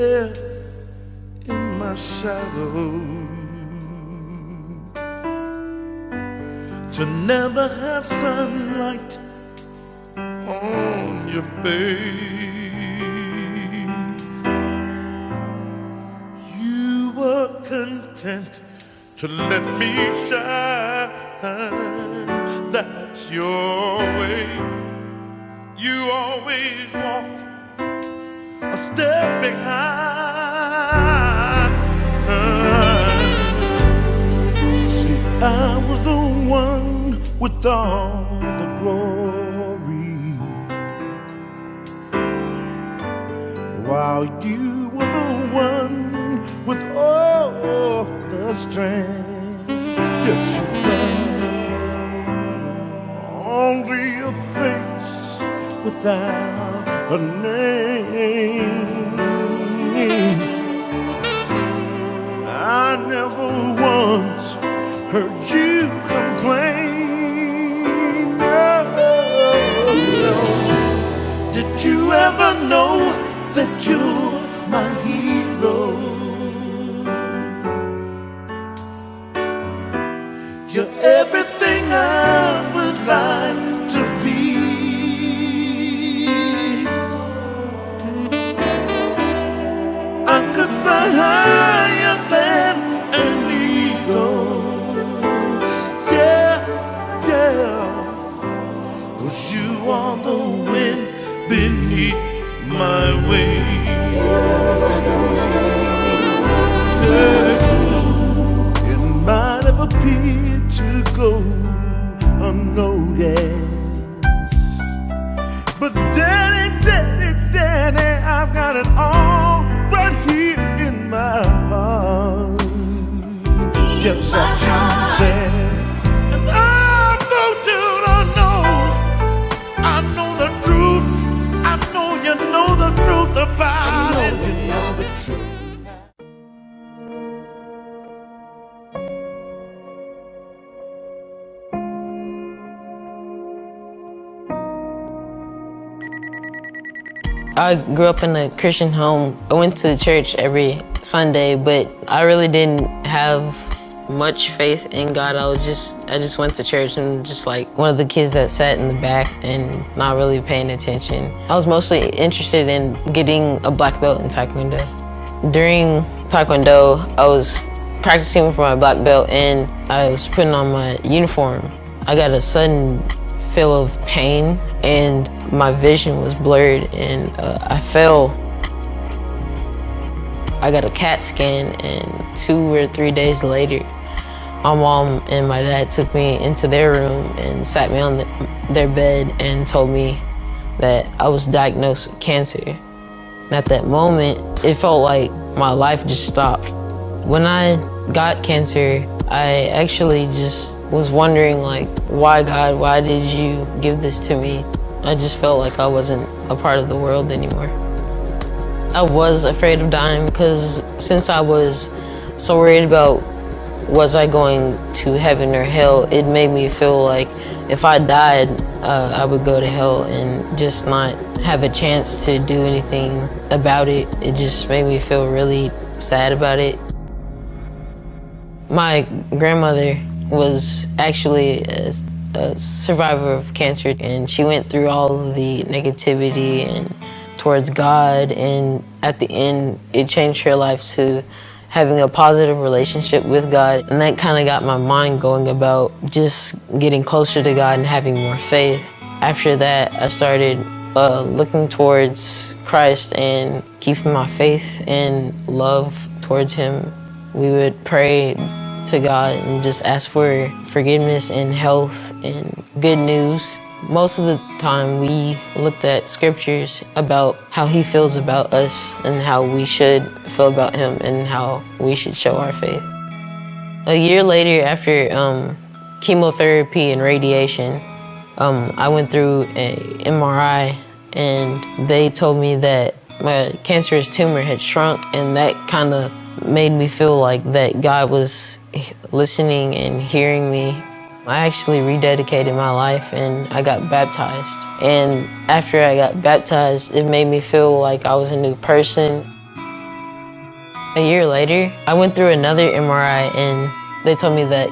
there in my shadow, to never have sunlight on your face. You were content to let me shine. That's your way. You always walked a step behind. See, I was the one with all the glory, while you were the one with all the strength. Yes, you were. Only a face without a name. I never once heard you complain. No. Did you ever know that you're my hero? You're everything I would like to be. I could fly higher than an eagle. Yeah, yeah. 'Cause you are the wind beneath my wings. Yeah. It might have appeared to go unnoticed, but Daddy, Daddy, Daddy, I've got it all right here in my heart. Yes, I can say, and I want you to know, I know the truth. I know you know the truth about it. You know the truth. I grew up in a Christian home. I went to church every Sunday, but I really didn't have much faith in God. I just went to church and just like one of the kids that sat in the back and not really paying attention. I was mostly interested in getting a black belt in Taekwondo. During Taekwondo, I was practicing for my black belt and I was putting on my uniform. I got a sudden feel of pain and my vision was blurred and I fell. I got a CAT scan and 2 or 3 days later, my mom and my dad took me into their room and sat me on their bed and told me that I was diagnosed with cancer. And at that moment, it felt like my life just stopped. When I got cancer, I actually just was wondering like, why God, why did you give this to me? I just felt like I wasn't a part of the world anymore. I was afraid of dying because since I was so worried about was I going to heaven or hell, it made me feel like if I died, I would go to hell and just not have a chance to do anything about it. It just made me feel really sad about it. My grandmother was actually a survivor of cancer, and she went through all of the negativity and towards God, and at the end, it changed her life to having a positive relationship with God, and that kind of got my mind going about just getting closer to God and having more faith. After that, I started looking towards Christ and keeping my faith and love towards Him. We would pray to God and just ask for forgiveness and health and good news. Most of the time we looked at scriptures about how He feels about us and how we should feel about Him and how we should show our faith. A year later, after chemotherapy and radiation, I went through a MRI and they told me that my cancerous tumor had shrunk, and that kind of made me feel like that God was listening and hearing me. I actually rededicated my life and I got baptized. And after I got baptized, it made me feel like I was a new person. A year later, I went through another MRI and they told me that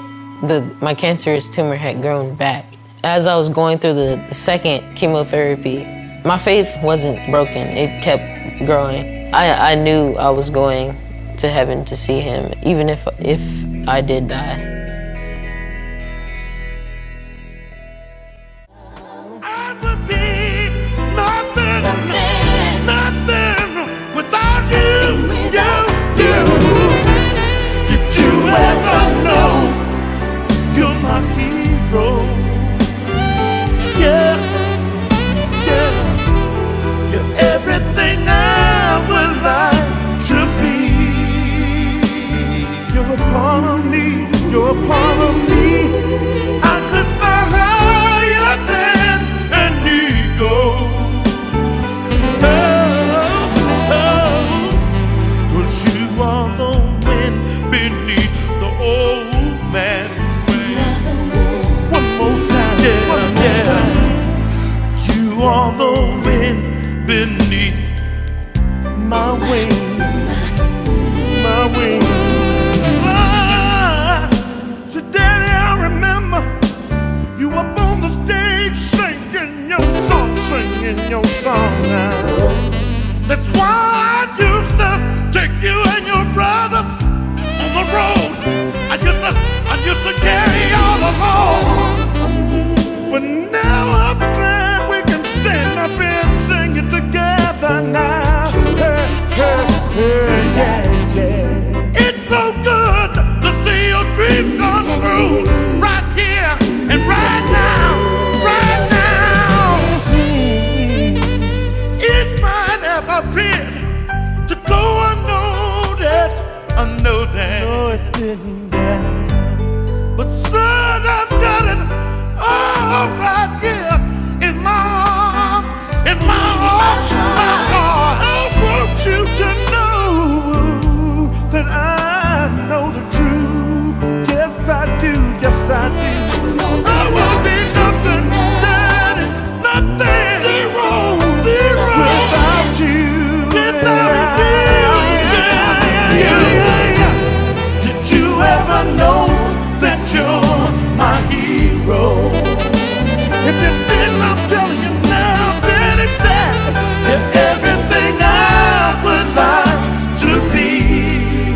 my cancerous tumor had grown back. As I was going through the second chemotherapy, my faith wasn't broken. It kept growing. I knew I was going to heaven to see him, even if I did die. I would be nothing, nothing without you. Did you ever know you're my hero? Yeah, you're everything I would like to be. You're a part of me, you're a part of me. I could fly higher than an eagle. Cause you are the wind beneath the old man's wing. One more time, one more time. You are the wind beneath my wing, my wing. So Daddy, I remember you up on the stage singing your song now. That's why I used to take you and your brothers on the road. I used to carry all along. But now I'm glad we can stand up and sing it together now. Yeah. It's so good to see your dreams come true right here and right now, right now. It might have appeared to go unnoticed, no, it didn't, but son, I've got it all right here in my arms, my heart. I want you to know that I know the truth. Yes, I do, yes, I do. I will be nothing, Daddy, nothing, zero without you. Without you. Did you ever know that you're my hero? If you didn't, I'm telling you now, Daddy, that you're everything I would like to be.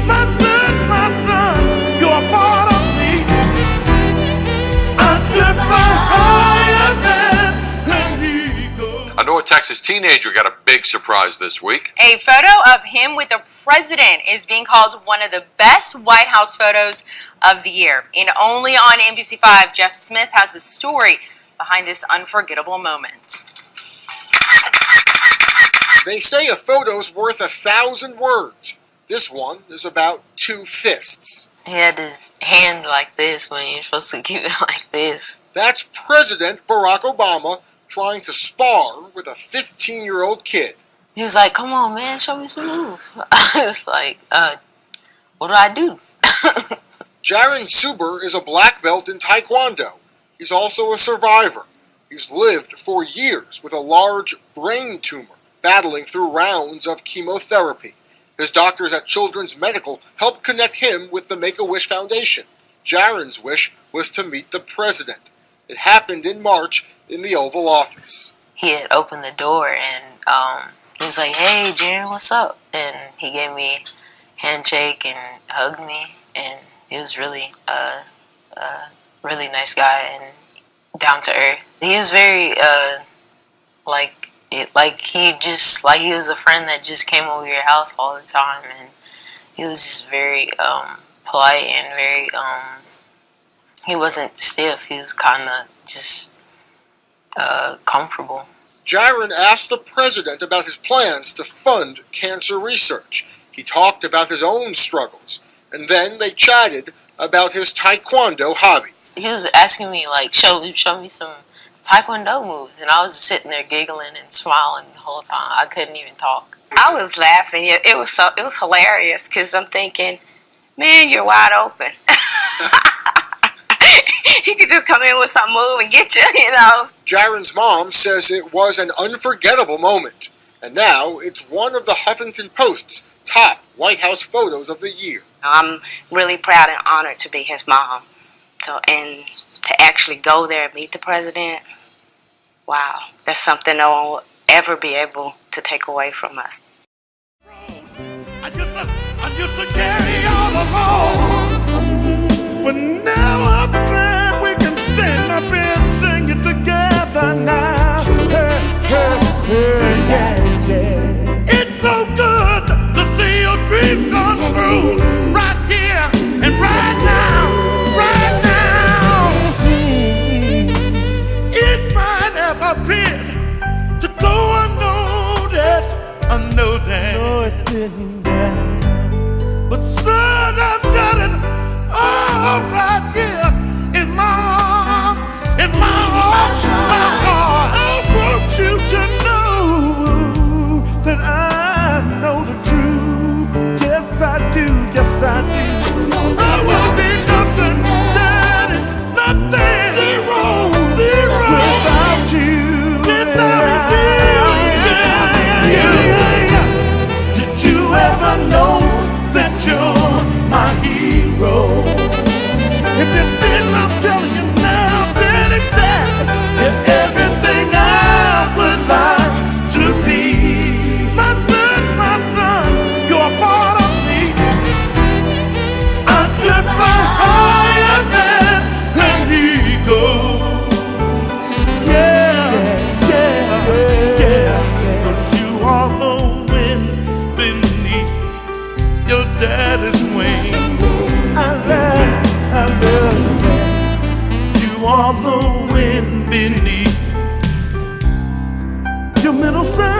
My son, you're a part of me. I could fly higher than an eagle. A North Texas teenager got a big surprise this week. A photo of him with the president is being called one of the best White House photos of the year. And only on NBC5, Jeff Smith has a story behind this unforgettable moment. They say a photo's worth 1,000 words. This one is about 2 fists. He had his hand like this when you're supposed to keep it like this. That's President Barack Obama trying to spar with a 15-year-old kid. He was like, come on, man, show me some moves. I was like, what do I do? Jaren Suber is a black belt in Taekwondo. He's also a survivor. He's lived for years with a large brain tumor, battling through rounds of chemotherapy. His doctors at Children's Medical helped connect him with the Make-A-Wish Foundation. Jaren's wish was to meet the president. It happened in March in the Oval Office. He had opened the door and he was like, hey, Jaren, what's up? And he gave me a handshake and hugged me, and he was really really nice guy and down to earth. He was very he was a friend that just came over your house all the time, and he was just very polite and very he wasn't stiff. He was kind of just comfortable. Jaren asked the president about his plans to fund cancer research. He talked about his own struggles, and then they chatted about his Taekwondo hobby. He was asking me, like, show me some Taekwondo moves, and I was just sitting there giggling and smiling the whole time. I couldn't even talk. I was laughing. It was hilarious because I'm thinking, man, you're wide open. He could just come in with some move and get you, you know. Jaren's mom says it was an unforgettable moment, and now it's one of the Huffington Post's top White House Photos of the Year. I'm really proud and honored to be his mom. And to actually go there and meet the president, wow, that's something no one will ever be able to take away from us. I used to carry all alone, but now I'm glad we can stand up and sing it together now. Yeah. It's so good to see your dreams come true right here and right now, right now. It might have appeared to go unnoticed, unnoticed. No, it didn't. But son, I've got it all right here in my arms, in my arms, my heart. I want you to know that I know the truth. Yes, I do. Yes, I do. I will be nothing, daddy, nothing, zero, without you. Without you. Did you ever know that you're my hero? If you didn't, I'm telling you now, Daddy, that you're everything I would like to be. My son, you're a part of me. I could fly higher than an eagle. Yeah. 'Cause you are the wind beneath your daddy's wing. I love you are the wind beneath your middle side.